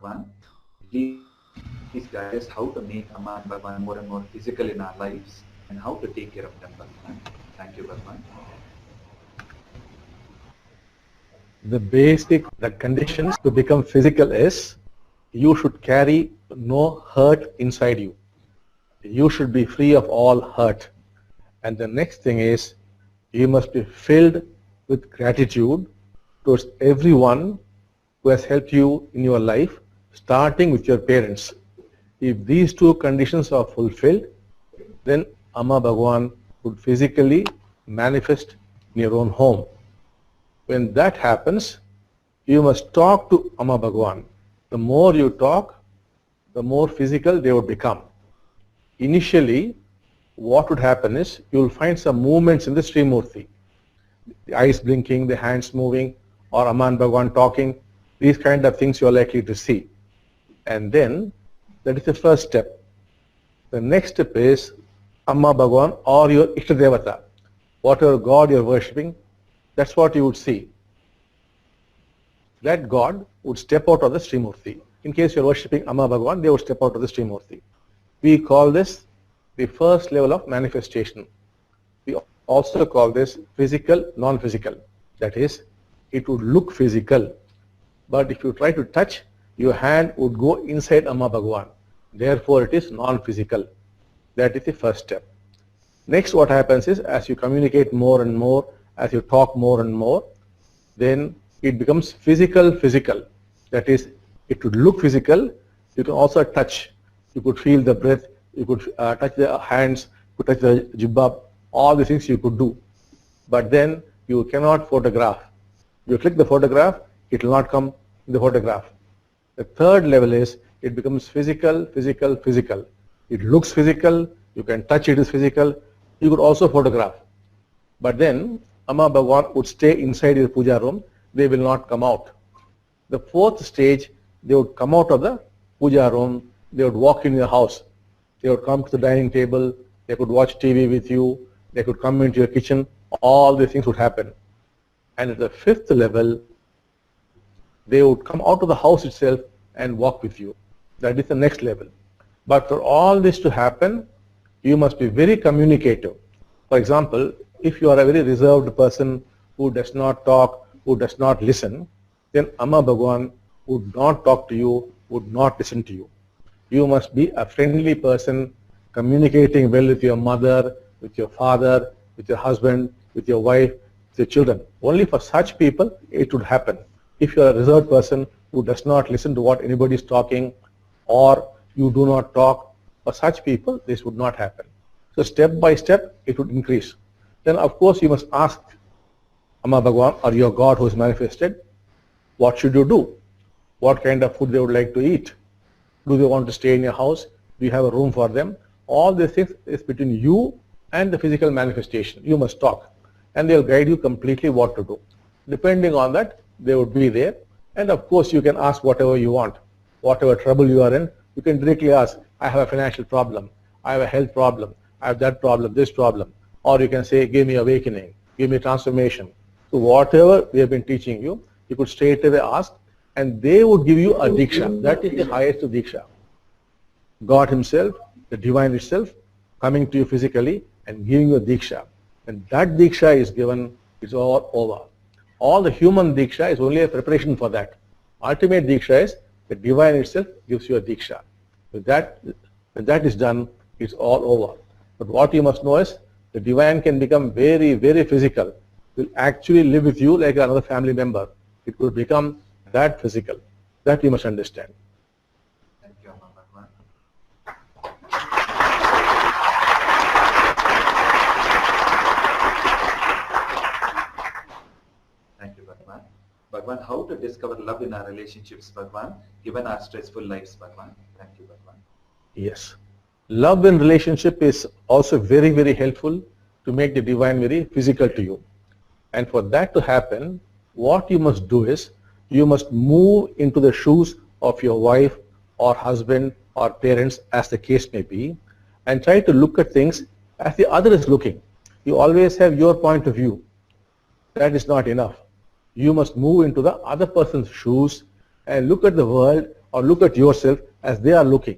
Bhagavan, please guide us how to make Amma and Bhagavan more and more physical in our lives and how to take care of them, Bhagavan. Thank you, Bhagavan. The conditions to become physical is you should carry no hurt inside you. You should be free of all hurt. And the next thing is you must be filled with gratitude towards everyone who has helped you in your life, starting with your parents. If these two conditions are fulfilled, then Amma Bhagavan would physically manifest in your own home. When that happens, you must talk to Amma Bhagavan. The more you talk, the more physical they would become. Initially, what would happen is you will find some movements in the Srimurti. The eyes blinking, the hands moving, or Amma and Bhagavan talking. These kind of things you are likely to see. And then, that is the first step. The next step is Amma Bhagavan or your Ishtadevata. Whatever God you are worshipping, that's what you would see. That God would step out of the Srimurti. In case you are worshipping Amma Bhagavan, they would step out of the Srimurti. We call this the first level of manifestation. We also call this physical, non-physical. That is, it would look physical, but if you try to touch, your hand would go inside Amma Bhagavan. Therefore, it is non-physical. That is the first step. Next, what happens is, as you communicate more and more, as you talk more and more, then it becomes physical. That is, it would look physical. You can also touch. You could feel the breath. You could touch the hands. You could touch the jibbah. All the things you could do. But then you cannot photograph. You click the photograph, it will not come in the photograph. The third level is it becomes physical. It looks physical. You can touch it as physical. You could also photograph. But then Amma Bhagavan would stay inside your puja room. They will not come out. The fourth stage, they would come out of the puja room. They would walk in your house. They would come to the dining table. They could watch TV with you. They could come into your kitchen. All these things would happen. And at the fifth level, they would come out of the house itself and walk with you. That is the next level. But for all this to happen, you must be very communicative. For example, if you are a very reserved person who does not talk, who does not listen, then Amma Bhagavan would not talk to you, would not listen to you. You must be a friendly person, communicating well with your mother, with your father, with your husband, with your wife, with your children. Only for such people it would happen. If you are a reserved person who does not listen to what anybody is talking, or you do not talk, for such people this would not happen. So step by step it would increase. Then of course you must ask Amma Bhagavan or your God who is manifested, what should you do? What kind of food they would like to eat? Do they want to stay in your house? Do you have a room for them? All these things is between you and the physical manifestation. You must talk. And they will guide you completely what to do. Depending on that, they would be there. And of course, you can ask whatever you want. Whatever trouble you are in, you can directly ask, I have a financial problem. I have a health problem. I have that problem, this problem. Or you can say, give me awakening. Give me transformation. So whatever we have been teaching you, you could straight away ask, and they would give you a diksha. That is the highest diksha. God Himself, the Divine itself, coming to you physically and giving you a diksha. And that diksha is given, it's all over. All the human diksha is only a preparation for that. Ultimate diksha is the Divine itself gives you a diksha. When that is done, it's all over. But what you must know is the Divine can become very, very physical. Will actually live with you like another family member. It will become that physical. That you must understand. Thank you, Amma Bhagavan. Thank you, Bhagavan. Bhagavan, how to discover love in our relationships, Bhagavan, given our stressful lives, Bhagavan. Thank you, Bhagavan. Yes. Love in relationship is also very, very helpful to make the Divine very physical to you. And for that to happen, what you must do is, you must move into the shoes of your wife or husband or parents, as the case may be, and try to look at things as the other is looking. You always have your point of view. That is not enough. You must move into the other person's shoes and look at the world or look at yourself as they are looking.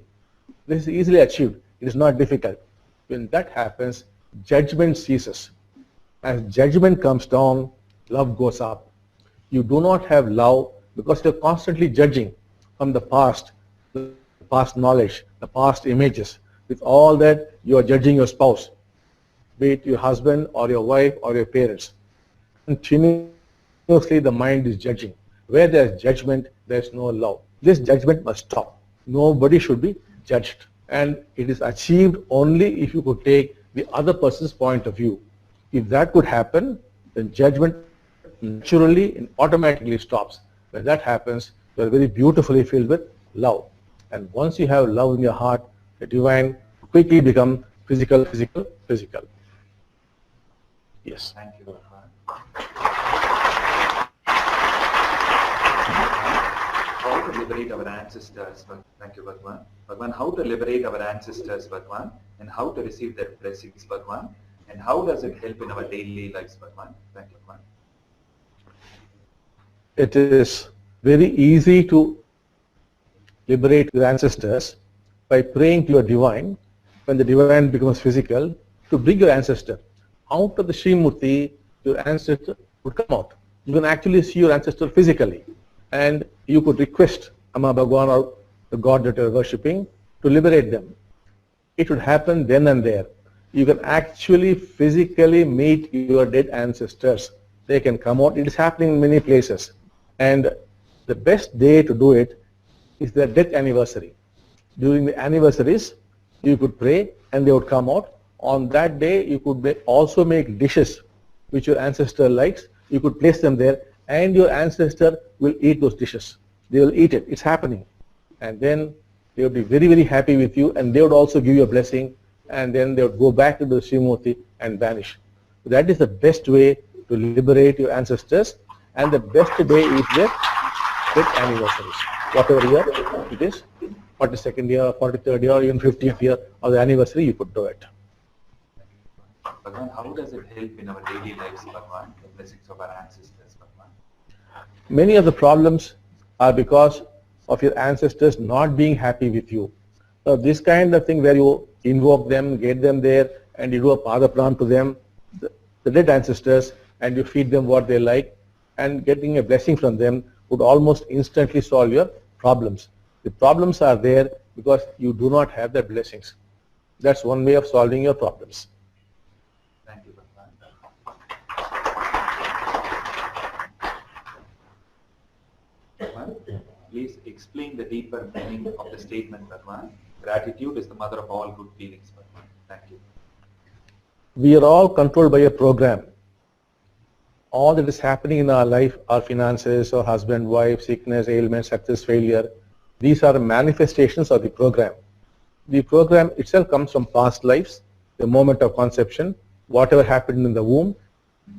This is easily achieved. It is not difficult. When that happens, judgment ceases. As judgment comes down, love goes up. You do not have love because you're constantly judging from the past knowledge, the past images. With all that, you are judging your spouse, be it your husband or your wife or your parents. Continuously, the mind is judging. Where there is judgment, there is no love. This judgment must stop. Nobody should be judged. And it is achieved only if you could take the other person's point of view. If that could happen, then judgment naturally and automatically stops. When that happens, you are very beautifully filled with love. And once you have love in your heart, the divine quickly become physical, physical, physical. Yes. Thank you, Bhagavan. How to liberate our ancestors? Thank you, Bhagavan. Bhagavan, how to liberate our ancestors, Bhagavan, and how to receive their blessings, Bhagavan, and how does it help in our daily lives, Bhagavan? Thank you, Bhagavan. It is very easy to liberate your ancestors by praying to your divine. When the divine becomes physical, to bring your ancestor out of the Srimurti, your ancestor would come out. You can actually see your ancestor physically, and you could request Amma Bhagavan or the God that you are worshipping to liberate them. It would happen then and there. You can actually physically meet your dead ancestors. They can come out. It is happening in many places. And the best day to do it is their death anniversary. During the anniversaries, you could pray and they would come out. On that day, you could also make dishes which your ancestor likes. You could place them there and your ancestor will eat those dishes. They will eat it. It's happening. And then they would be very, very happy with you, and they would also give you a blessing, and then they would go back to the Srimurti and vanish. So that is the best way to liberate your ancestors, and the best day is their death anniversaries. Whatever year it is, 42nd year, 43rd year, or even 50th year of the anniversary, you could do it. Bhagavan, how does it help in our daily lives, Bhagavan, the blessings of our ancestors, Bhagavan? Many of the problems are because of your ancestors not being happy with you. So this kind of thing where you invoke them, get them there, and you do a padapram to them, the dead ancestors, and you feed them what they like, and getting a blessing from them would almost instantly solve your problems. The problems are there because you do not have their blessings. That's one way of solving your problems. Thank you, Bhagavan. Bhagavan, please explain the deeper meaning of the statement, Bhagavan. Gratitude is the mother of all good feelings, Bhagavan. Thank you. We are all controlled by a program. All that is happening in our life, our finances, our husband, wife, sickness, ailment, success, failure, these are manifestations of the program. The program itself comes from past lives, the moment of conception, whatever happened in the womb,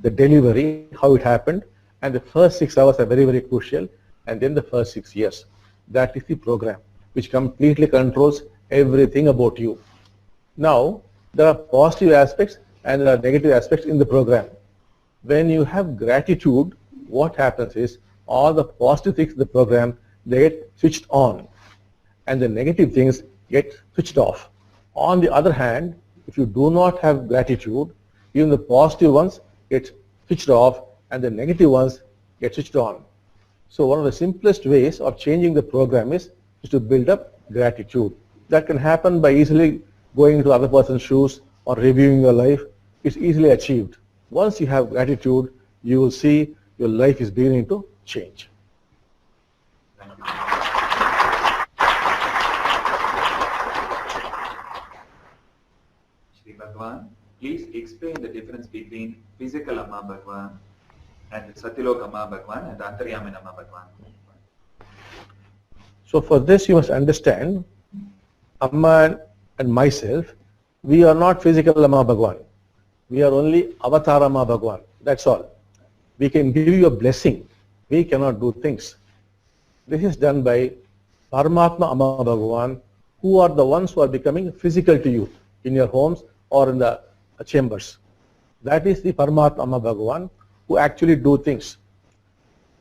the delivery, how it happened, and the first 6 hours are very, very crucial, and then the first 6 years. That is the program, which completely controls everything about you. Now, there are positive aspects and there are negative aspects in the program. When you have gratitude, what happens is all the positive things in the program, they get switched on, and the negative things get switched off. On the other hand, if you do not have gratitude, even the positive ones get switched off and the negative ones get switched on. So one of the simplest ways of changing the program is to build up gratitude. That can happen by easily going into other person's shoes or reviewing your life. It's easily achieved. Once you have gratitude, you will see your life is beginning to change. Thank you. Shri Bhagavan, please explain the difference between physical Amma Bhagavan and Satyalok Amma Bhagavan and Antaryamin Amma Bhagavan. So for this you must understand, Amma and myself, we are not physical Amma Bhagavan. We are only Avatar Amma Bhagavan. That's all. We can give you a blessing. We cannot do things. This is done by Paramatma Amma Bhagavan, who are the ones who are becoming physical to you in your homes or in the chambers. That is the Paramatma Amma Bhagavan who actually do things.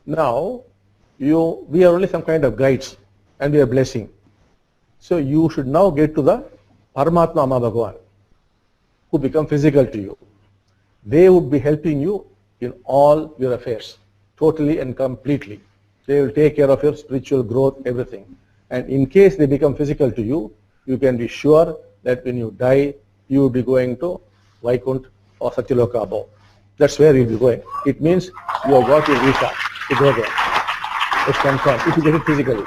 Now, we are only some kind of guides. and we are blessing. So you should now get to the Paramatma Amma Bhagavan, who become physical to you. They would be helping you in all your affairs, totally and completely. They will take care of your spiritual growth, everything. And in case they become physical to you, you can be sure that when you die, you will be going to Vaikuntha or Satyaloka above. That's where you'll be going. It means you have got your visa to go there. It's confirmed, if you get it physically.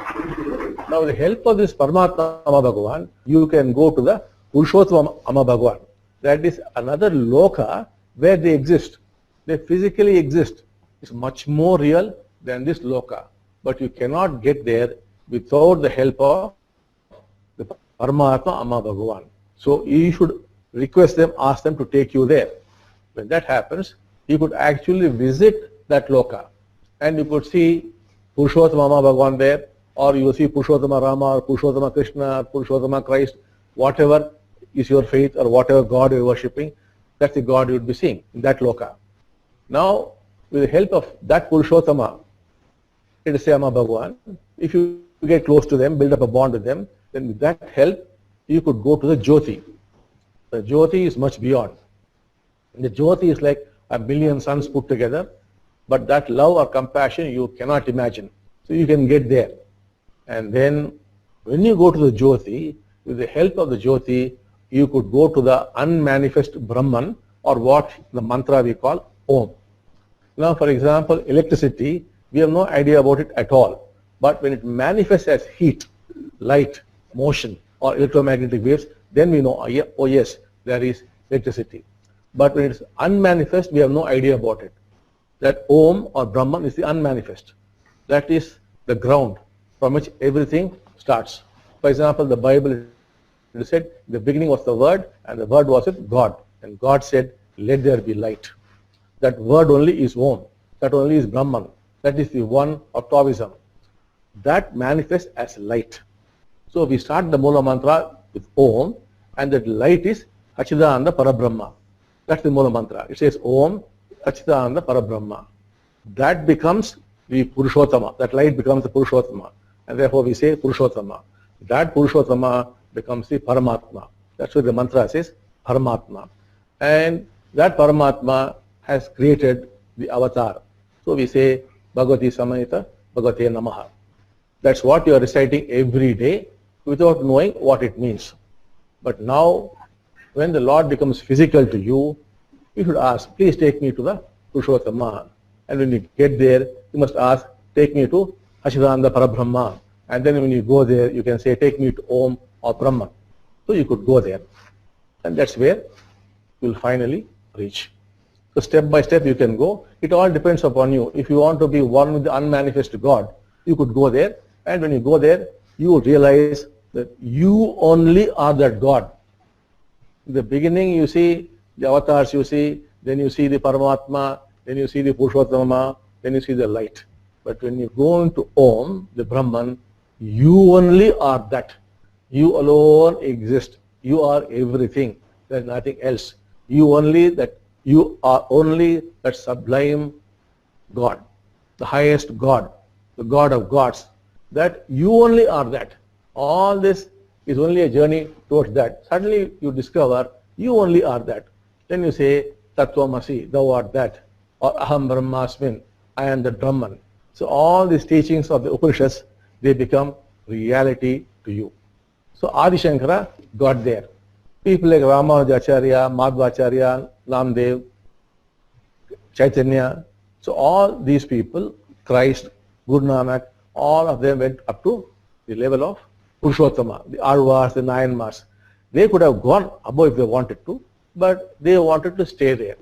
Now, with the help of this Paramatma Amma Bhagavan, you can go to the Purushottama Amma Bhagavan. That is another loka where they exist. They physically exist. It's much more real than this loka. But you cannot get there without the help of the Paramatma Amma Bhagavan. So you should request them, ask them to take you there. When that happens, you could actually visit that loka and you could see Purushottama Amma Bhagavan there, or you will see Purushottama Rama or Purushottama Krishna or Purushottama Christ, whatever is your faith or whatever God you are worshipping, that's the God you would be seeing in that loka. Now, with the help of that Purushottama, let us say Amma Bhagavan, if you get close to them, build up a bond with them, then with that help, you could go to the Jyoti. The Jyoti is much beyond. The Jyoti is like a million suns put together, but that love or compassion you cannot imagine. So you can get there. And then when you go to the Jyoti, with the help of the Jyoti, you could go to the unmanifest Brahman, or what the mantra we call Om. Now, for example, electricity, we have no idea about it at all. But when it manifests as heat, light, motion, or electromagnetic waves, then we know, oh yes, there is electricity. But when it is unmanifest, we have no idea about it. That Om or Brahman is the unmanifest. That is the ground from which everything starts. For example, the Bible, it said, the beginning was the Word, and the Word was with God. And God said, let there be light. That word only is Om. That only is Brahman. That is the one of Taoism. That manifests as light. So we start the Mula Mantra with Om, and that light is Sachidananda Parabrahma. That's the Mula Mantra. It says Om, Sachidananda Parabrahma. That becomes the Purushottama. That light becomes the Purushottama. And therefore we say Purushottama. That Purushottama becomes the Paramatma. That's what the mantra says, Paramatma. And that Paramatma has created the avatar. So we say Bhagavati Samayita, Bhagavate Namaha. That's what you are reciting every day without knowing what it means. But now, when the Lord becomes physical to you, you should ask, please take me to the Purushottama. And when you get there, you must ask, take me to Sachidananda Parabrahma. And then when you go there, you can say, take me to Om or Brahman. So you could go there. And that's where you will finally reach. So step by step you can go. It all depends upon you. If you want to be one with the unmanifest God, you could go there. And when you go there, you will realize that you only are that God. In the beginning, you see the avatars, you see, then you see the Paramatma, then you see the Purushottama, then you see the light. But when you go into Om, the Brahman, you only are that. You alone exist. You are everything. There is nothing else. You are only that sublime God, the highest God, the God of gods. That you only are that. All this is only a journey towards that. Suddenly you discover you only are that. Then you say, Tattvamasi, thou art that. Or Aham Brahmasmin, I am the Brahman. So all these teachings of the Upanishads, they become reality to you. So Adi Shankara got there. People like Ramanujacharya, Madhvacharya, Namdev, Chaitanya. So all these people, Christ, Guru Nanak, all of them went up to the level of Purushottama, the Arvas, the Nayanmas. They could have gone above if they wanted to, but they wanted to stay there.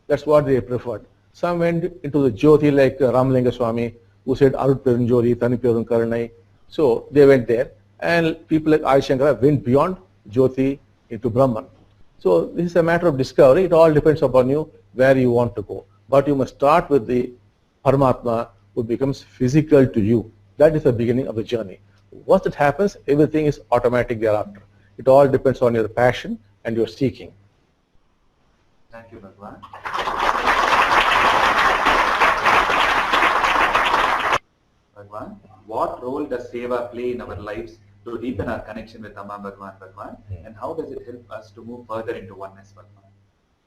That's what they preferred. Some went into the Jyoti like Ramalinga Swami, who said Arut Perunjori, Tani Perun Karanai. So they went there. And people like Adi Shankara went beyond Jyoti into Brahman. So this is a matter of discovery. It all depends upon you where you want to go. But you must start with the Paramatma who becomes physical to you. That is the beginning of the journey. Once it happens, everything is automatic thereafter. It all depends on your passion and your seeking. Thank you, Bhagavan. Bhagavan, what role does Seva play in our lives to deepen our connection with Amma Bhagavan, Bhagavan? And how does it help us to move further into oneness, Bhagavan?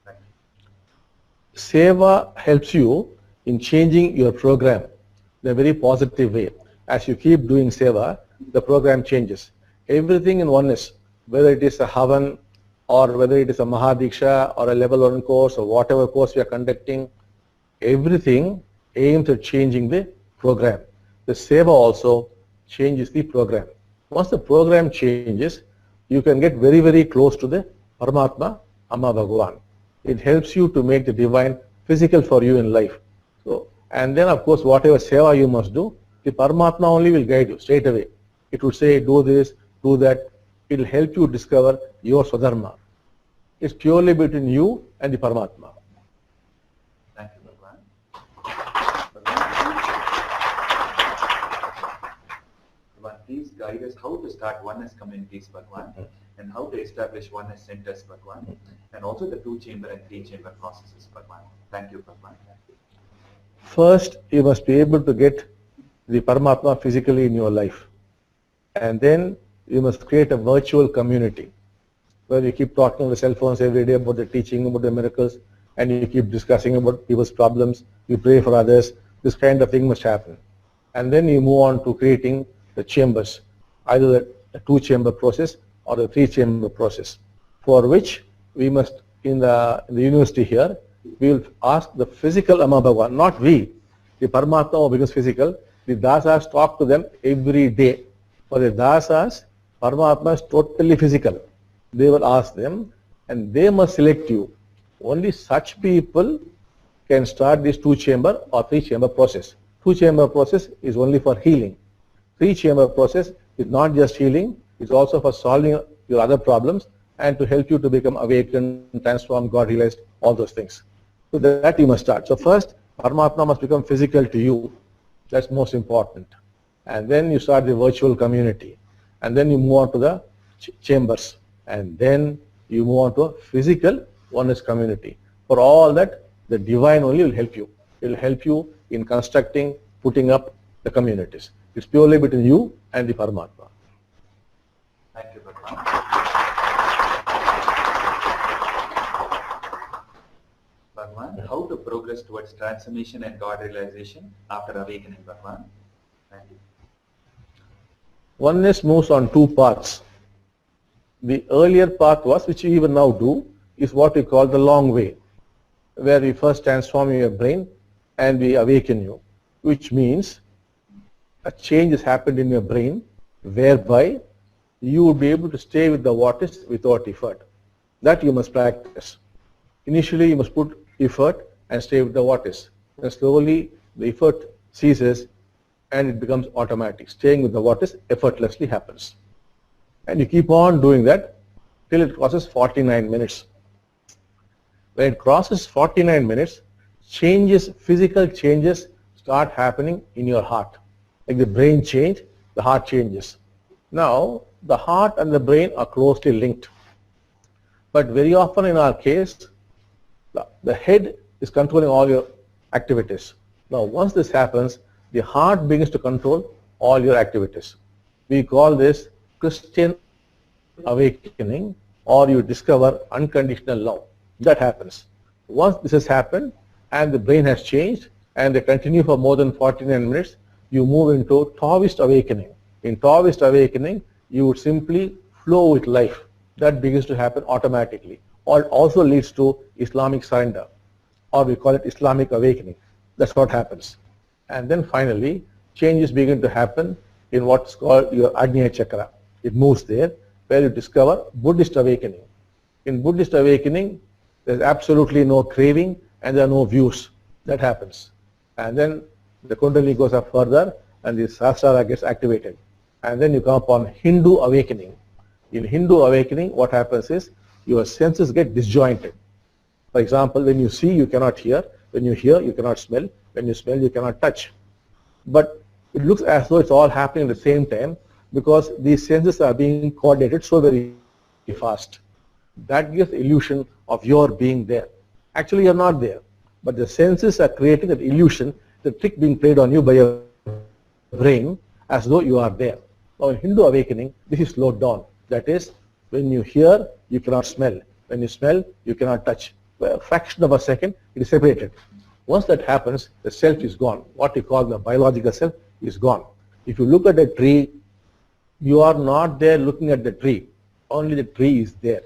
Thank you. Seva helps you in changing your program in a very positive way. As you keep doing Seva, the program changes. Everything in oneness, whether it is a Havan or whether it is a Mahadiksha or a level 1 course or whatever course we are conducting, everything aims at changing the program. The Seva also changes the program. Once the program changes, you can get very, very close to the Paramatma, Amma Bhagavan. It helps you to make the divine physical for you in life. So, and then of course whatever Seva you must do, the Paramatma only will guide you straight away. It will say do this, do that. It will help you discover your Swadharma. It's purely between you and the Paramatma. Thank you, Bhagavan. Bhagavan, please guide us how to start oneness communities, Bhagavan, and how to establish oneness centers, Bhagavan, and also the 2-chamber and 3-chamber processes, Bhagavan. Thank you, Bhagavan. First, you must be able to get the Paramatma physically in your life. And then you must create a virtual community where you keep talking on the cell phones every day about the teaching, about the miracles, and you keep discussing about people's problems, you pray for others. This kind of thing must happen. And then you move on to creating the chambers, either the 2-chamber process or the 3-chamber process, for which we must, in the university here, we will ask the physical Amma Bhagavan, not we. The Paramatma becomes physical. The dasas talk to them every day. For the dasas, Paramatma is totally physical. They will ask them and they must select you. Only such people can start this 2-chamber or 3-chamber process. 2-chamber process is only for healing. 3-chamber process is not just healing, it's also for solving your other problems and to help you to become awakened, transformed, God realized, all those things. So that you must start. So first, Paramatma must become physical to you. That's most important. And then you start the virtual community. And then you move on to the chambers. And then you move on to a physical oneness community. For all that, the divine only will help you. It will help you in constructing, putting up the communities. It's purely between you and the Paramatma. Thank you, Bhagavan. Bhagavan, how to progress towards transformation and God realization after awakening, Bhagavan? Thank you. Oneness moves on 2 paths. The earlier path was, which we even now do, is what we call the long way, where we first transform your brain and we awaken you, which means a change has happened in your brain whereby you will be able to stay with the what is without effort. That you must practice. Initially you must put effort and stay with the what is. And slowly the effort ceases and it becomes automatic. Staying with the what is effortlessly happens. And you keep on doing that till it crosses 49 minutes. When it crosses 49 minutes, changes, physical changes start happening in your heart. Like the brain change, the heart changes. Now, the heart and the brain are closely linked. But very often in our case, the head is controlling all your activities. Now, once this happens, the heart begins to control all your activities. We call this Christian awakening, or you discover unconditional love. That happens. Once this has happened and the brain has changed and they continue for more than 49 minutes, you move into Taoist awakening. In Taoist awakening, you would simply flow with life. That begins to happen automatically. Or it also leads to Islamic surrender, or we call it Islamic awakening. That's what happens. And then finally, changes begin to happen in what's called your Agnya Chakra. It moves there, where you discover Buddhist awakening. In Buddhist awakening, there's absolutely no craving and there are no views. That happens. And then the Kundalini goes up further and the Sahasrara gets activated. And then you come upon Hindu awakening. In Hindu awakening, what happens is your senses get disjointed. For example, when you see, you cannot hear. When you hear, you cannot smell. When you smell, you cannot touch. But it looks as though it's all happening at the same time because these senses are being coordinated so very fast. That gives the illusion of your being there. Actually, you're not there. But the senses are creating that illusion, the trick being played on you by your brain as though you are there. Now in Hindu awakening, this is slowed down. That is, when you hear, you cannot smell. When you smell, you cannot touch. For a fraction of a second, it is separated. Once that happens, the self is gone. What you call the biological self is gone. If you look at a tree, you are not there looking at the tree. Only the tree is there.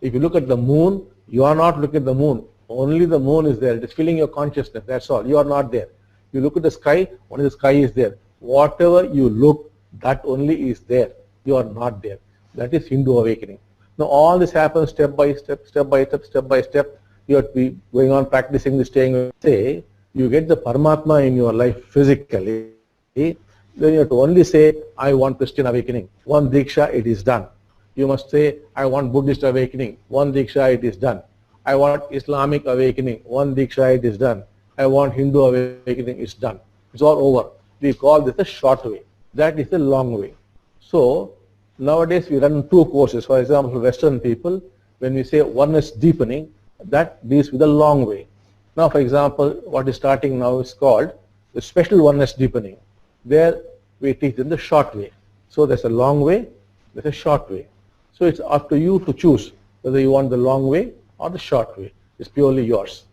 If you look at the moon, you are not looking at the moon. Only the moon is there. It is filling your consciousness. That's all. You are not there. You look at the sky, only the sky is there. Whatever you look, that only is there. You are not there. That is Hindu awakening. Now all this happens step by step, step by step, step by step. You have to be going on practicing this, staying. Say you get the Paramatma in your life physically, then you have to only say, I want Christian awakening. One Diksha, it is done. You must say, I want Buddhist awakening. One Diksha, it is done. I want Islamic awakening. One Diksha, it is done. I want Hindu awakening, it's done. It's all over. We call this the short way. That is the long way. So, nowadays we run two courses. For example, Western people, when we say oneness deepening, that deals with the long way. Now, for example, what is starting now is called the special oneness deepening. There we teach them the short way. So there's a long way, there's a short way. So it's up to you to choose whether you want the long way or the short way. It's purely yours.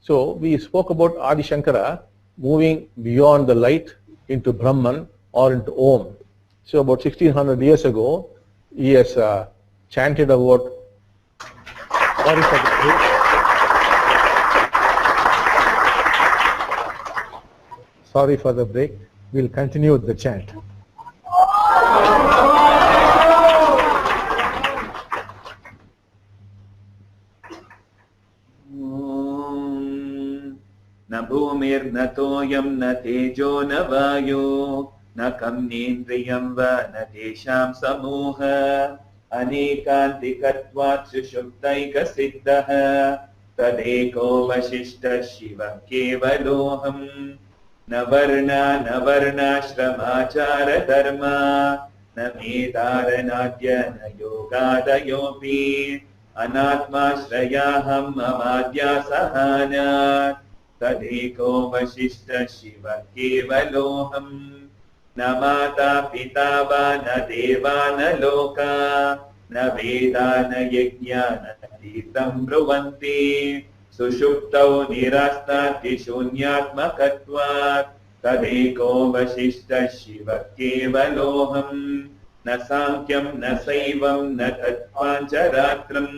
So we spoke about Adi Shankara moving beyond the light into Brahman or into Om. So about 1600 years ago, he has chanted about, sorry for the break. Sorry for the break. We'll continue with the chant. न भूमिर्न तोयं न तेजो न वायो न कम्नेन्द्रियं वा न तेषां समूह अनेकान्तिकत्वात् सुषुप्तैकसिद्धः तदेको वसिष्ठः शिवः केवलोऽहम् न वर्णा न वर्णाश्रमाचार धर्मा न मेधारनाद्य न योगादयोऽपि अनात्माश्रयाहं ममाद्या सहानात् तदेको वसिष्ठः शिवः केवलोऽहम् न माता पिता वा न देवा न लोका न वेदा न यज्ञा न तीर्थं ब्रुवन्ति सुषुप्तौ निरास्ताति शून्यात्मकत्वात् तदेको वसिष्ठः शिवः केवलोऽहम् न सांख्यं न शैवं न तत्पाञ्चरात्रम्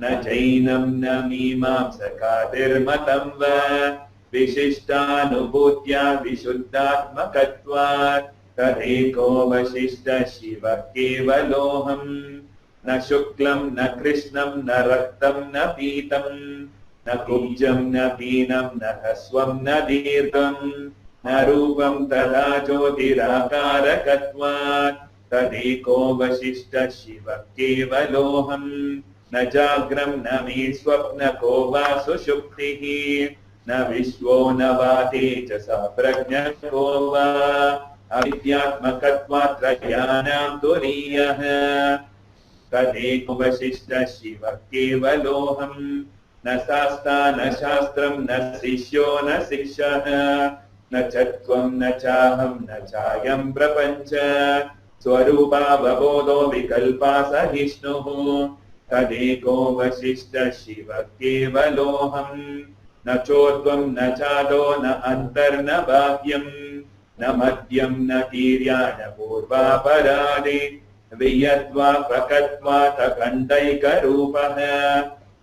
न जैनं न मीमांसकादिर्मतं वा विशिष्टानुभूत्या विशुद्धात्मकत्वात् तदेको वसिष्ठः शिवः केवलोऽहम् न शुक्लं न कृष्णं न रक्तं न पीतं न कुब्जं न पीनं न ह्रस्वं न दीर्घं न रूपं तथा ज्योतिराकारकत्वात् तदेको वसिष्ठः शिवः केवलोऽहम् न जाग्रं न मे स्वप्नको वा सुषुप्तिः न विश्वो न वा तेजसः प्रज्ञको वा अविद्यात्मकत्वात् त्रयाणां तुरीयः तदेको वसिष्ठः शिवः केवलोऽहम् न शास्ता न शास्त्रं न शिष्यो न शिक्षः न च त्वं न चाहं न चायं प्रपञ्च स्वरूपावबोधो विकल्पा सहिष्णुः तदेको वसिष्ठः शिवः केवलोऽहम् न चोर्ध्वं न चादो न अन्तर्न बाह्यं न मध्यं न तीर्या न पूर्वापरादि वियद्वापकत्वात् अखण्डैकरूपः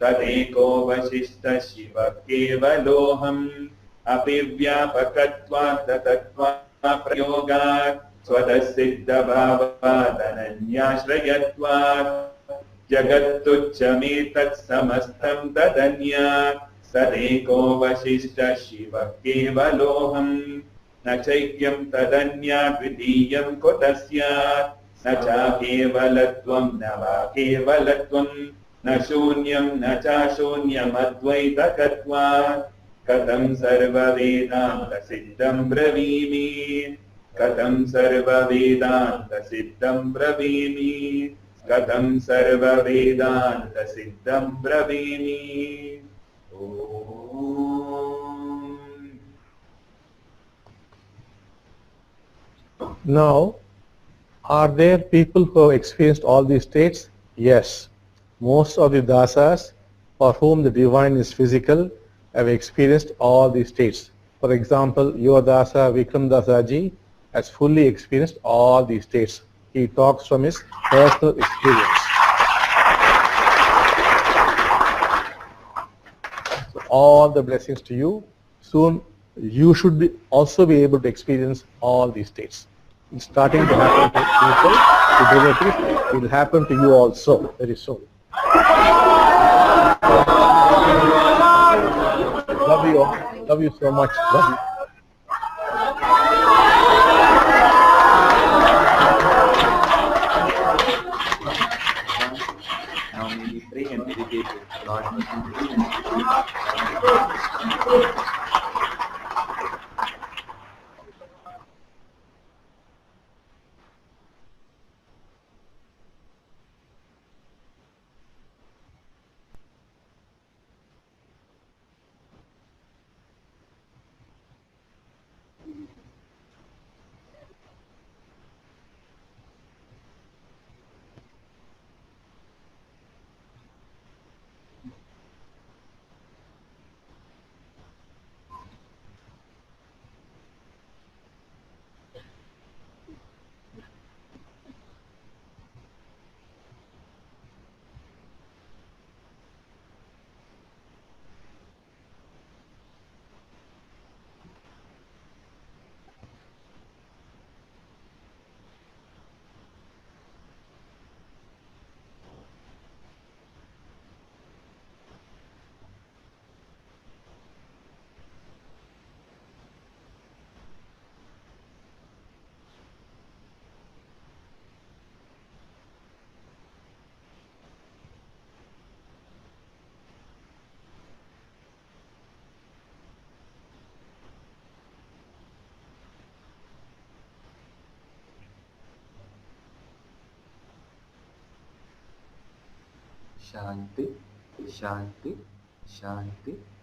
तदेको वसिष्ठः शिवः केवलोऽहम् अपि व्यापकत्वात् तत्त्वात् प्रयोगात् स्वतःसिद्धभावात् अनन्याश्रयत्वात् जगत्तुच्छमेतत् समस्तं तदन्यात् तदेको वसिष्ठः शिवः केवलोऽहम् न चैक्यं तदन्यात् द्वितीयं कुतः स्यात् न चाकेवलत्वं न वा केवलत्वं न शून्यं न चाशून्यमद्वैतकत्वात् कथं सर्ववेदान्तसिद्धं ब्रवीमि कथं सर्ववेदान्तसिद्धं ब्रवीमि कथं सर्ववेदान्तसिद्धं ब्रवीमि Now, are there people who have experienced all these states? Yes. Most of the dasas for whom the divine is physical have experienced all these states. For example, your dasa, Vikram Dasaji, has fully experienced all these states. He talks from his personal experience. So all the blessings to you. Soon you should also be able to experience all these states. It's starting to happen to people, to devotees. It will happen to you also very soon. Love you all. Love you so much. Love you. Now may we pray and meditate with Lord mercy. Shanti, Shanti, Shanti.